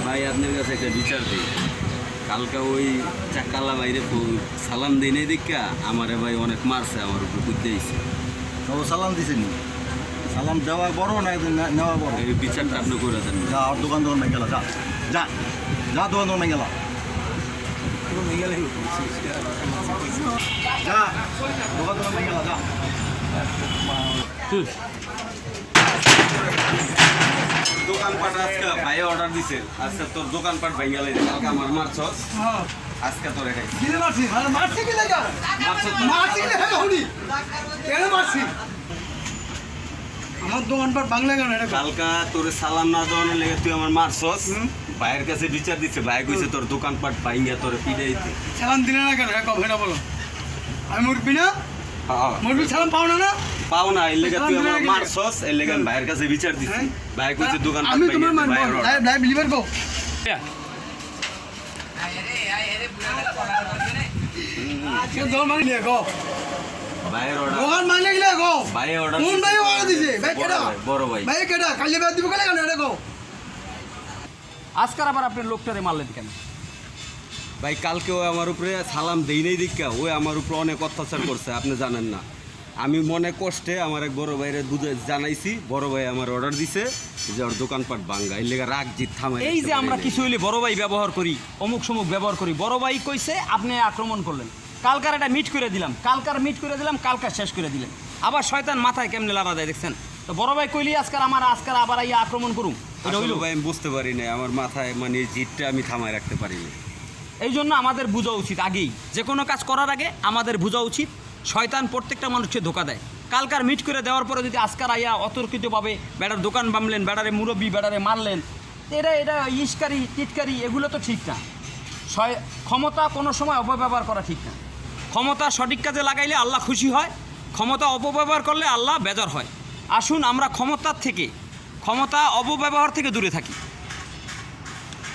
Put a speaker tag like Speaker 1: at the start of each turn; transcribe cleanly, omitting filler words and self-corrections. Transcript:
Speaker 1: ভাই আপনার কাছে একটা বিচার দিই। কালকে ওই চাকালা বাইরে সালাম দিই নাই দেখা আমারে ভাই অনেক মারছে, আমার উপর বুঝতে দিয়েছে।
Speaker 2: তো সালাম দিছেনি, সালাম দেওয়া বড় না নেওয়া বড়?
Speaker 1: এই বিচারটা আপনি করে দেন।
Speaker 2: যা আর দোকান দোকান ভেঙে গেলা, যা যা যা দোকান দোকান ভেঙে গেলা, যা দোকান দোকান ভেঙে গেলা, যা।
Speaker 1: দোকানপাট আজকে ভাই অর্ডার দিছে, আজকে তোর দোকানপাট ভেঙে গেলে কালকে আমার মারছস, আজকে তোর এটাই
Speaker 2: মারছি কি লাগা? মারছি কি লাগা হুনি? কেন মারছি? আমার দোকানপাট বাংলা কেন এটা?
Speaker 1: কালকা তোর সালাম না দেওয়ানোর লেগে তুই আমার মারছস, ভাইয়ের কাছে বিচার দিচ্ছে, ভাই কইছে তোর দোকানপাট ভাঙিয়া তোর পিটাইতে।
Speaker 2: সালাম দিলে না কেন? কবে না বলো, আমি মুরবি না? মুরবি সালাম পাও না? না
Speaker 1: পাও না, এর লেগে তুই আমার মারছস, এর লেগে আমি ভাইয়ের কাছে বিচার দিচ্ছি। ভাই কইছে দোকানপাট
Speaker 2: আমি তোমার
Speaker 1: ভাঙিয়া
Speaker 2: মানবো, লাইভ লিভার গো। দোকান মাংলে গো,
Speaker 1: ভাইয়ের অর্ডার,
Speaker 2: দোকান মাংলে গেলে গো।
Speaker 1: ভাই অর্ডার,
Speaker 2: কোন ভাই অর্ডার দিছে? ভাই কেডা?
Speaker 1: বড় ভাই।
Speaker 2: ভাই কেডা? কালি বাদ দিব কেন এটা গো?
Speaker 3: আজকাল আবার আপনি লোকটারে মারলেন কেন?
Speaker 1: ভাই কালকে ও আমার উপরে সালাম দেই নাই দেখা ওই আমার উপরে অনেক অত্যাচার করছে, আপনি জানেন না। আমি মনে কষ্টে আমার এক বড় ভাইরে বুঝে জানাইছি, বড় ভাই আমার অর্ডার দিছে যে ওর দোকানপাট ভাঙ্গা, এর লেগে রাগ জিত থামাই।
Speaker 3: এই যে আমরা কিছু হইলে বড় ভাই ব্যবহার করি, অমুক সমুক ব্যবহার করি, বড় ভাই কইছে আপনি আক্রমণ করলেন, কালকার এটা মিট করে দিলাম, কালকার শেষ করে দিলেন, আবার শয়তান মাথায় কেমনে লাড়া দেয় দেখছেন? তো বড় ভাই কইলি আজকাল আবার আইয়া আক্রমণ করুম, এটা হইল?
Speaker 1: ভাই আমি বুঝতে পারি না, আমার মাথায় মানে জিতটা আমি থামায় রাখতে পারিনি।
Speaker 3: এই জন্য আমাদের বোঝা উচিত, আগেই যে কোনো কাজ করার আগে আমাদের বোঝা উচিত শয়তান প্রত্যেকটা মানুষকে ধোকা দেয়। কালকার মিট করে দেওয়ার পরে যদি আজকার আইয়া অতর্কিতভাবে বেড়ার দোকান বামলেন, বেড়ারে মুরব্বী, বেড়ারে মারলেন, এটা ইস্কারি টিটকারি এগুলো তো ঠিক না। ক্ষমতা কোনো সময় অপব্যবহার করা ঠিক না। ক্ষমতা সঠিক কাজে লাগাইলে আল্লাহ খুশি হয়, ক্ষমতা অপব্যবহার করলে আল্লাহ বেজার হয়। আসুন আমরা ক্ষমতা অপব্যবহার থেকে দূরে থাকি।